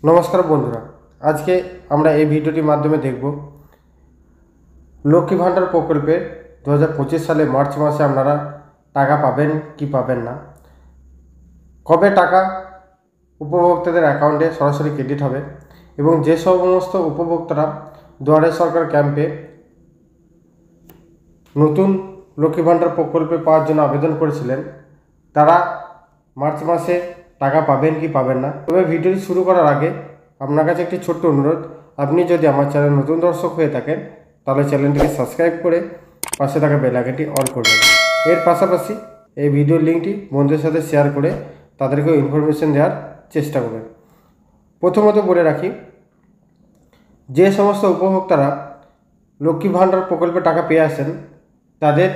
নমস্কার বন্ধুরা, আজকে আমরা এই ভিডিওটির মাধ্যমে দেখব লক্ষ্মী ভাণ্ডার প্রকল্পে 2025 সালে মার্চ মাসে আপনারা টাকা পাবেন কি পাবেন না, কবে টাকা উপভোক্তাদের অ্যাকাউন্টে সরাসরি ক্রেডিট হবে এবং যে সমস্ত উপভোক্তারা দুয়ারে সরকার ক্যাম্পে নতুন লক্ষ্মী ভাণ্ডার প্রকল্পে পাওয়ার জন্য আবেদন করেছিলেন তারা মার্চ মাসে টাকা পাবেন কি পাবেন না। তবে ভিডিওটি শুরু করার আগে আপনার কাছে একটি ছোট্ট অনুরোধ, আপনি যদি আমার চ্যানেল নতুন দর্শক হয়ে থাকেন তাহলে চ্যানেলটিকে সাবস্ক্রাইব করে পাশে থাকা বেল আইকনটি অন করবেন। এর পাশাপাশি এই ভিডিওর লিঙ্কটি বন্ধুদের সাথে শেয়ার করে তাদেরকেও ইনফরমেশন দেওয়ার চেষ্টা করবেন। প্রথমত বলে রাখি, যে সমস্ত উপভোক্তারা লক্ষ্মী ভাণ্ডার প্রকল্পে টাকা পেয়ে আসেন তাদের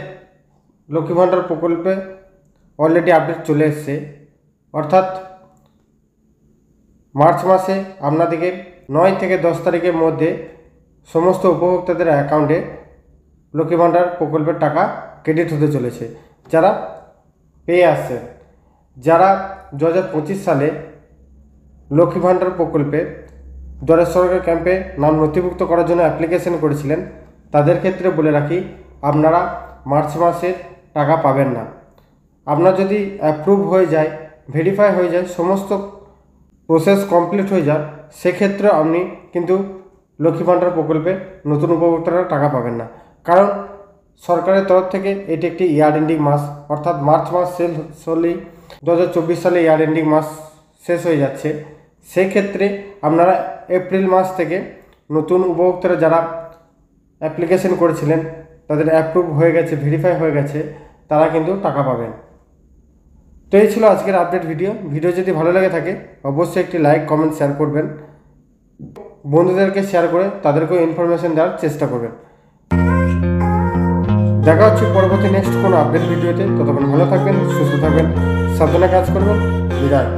লক্ষ্মী ভাণ্ডার প্রকল্পে অলরেডি আপডেট চলে এসছে, অর্থাৎ মার্চ মাসে আপনাদেরকে 9 থেকে 10 তারিখের মধ্যে সমস্ত উপভোক্তাদের অ্যাকাউন্টে লক্ষ্মী ভাণ্ডার প্রকল্পের টাকা ক্রেডিট হতে চলেছে যারা পেয়ে আসছেন। যারা 2025 সালে লক্ষ্মী ভাণ্ডার প্রকল্পে দুয়ারে সরকার ক্যাম্পে নাম নথিভুক্ত করার জন্য অ্যাপ্লিকেশন করেছিলেন তাদের ক্ষেত্রে বলে রাখি, আপনারা মার্চ মাসের টাকা পাবেন না। আপনার যদি অ্যাপ্রুভ হয়ে যায়, ভেরিফাই হয়ে যায়, সমস্ত প্রসেস কমপ্লিট হয়ে যায়, সেক্ষেত্রে আপনি কিন্তু লক্ষ্মী ভাণ্ডার প্রকল্পে নতুন উপভোক্তারা টাকা পাবেন না। কারণ সরকারের তরফ থেকে এটি একটি ইয়ার এন্ডিং মাস, অর্থাৎ মার্চ মাস শেষ হলেই 2024 সালে ইয়ার এন্ডিং মাস শেষ হয়ে যাচ্ছে। সেক্ষেত্রে আপনারা এপ্রিল মাস থেকে নতুন উপভোক্তারা যারা অ্যাপ্লিকেশন করেছিলেন তাদের অ্যাপ্রুভ হয়ে গেছে, ভেরিফাই হয়ে গেছে, তারা কিন্তু টাকা পাবেন। তো এই ছিল আজকের আপডেট ভিডিও যদি ভালো লেগে থাকে অবশ্যই একটি লাইক, কমেন্ট, শেয়ার করবেন। বন্ধুদেরকে শেয়ার করে তাদেরকেও ইনফরমেশন দেওয়ার চেষ্টা করবেন। দেখা হচ্ছে পরবর্তী নেক্সট কোনো আপডেট ভিডিওতে। ততক্ষণ ভালো থাকবেন, সুস্থ থাকবেন, সাবধানে কাজ করবেন। বিদায়।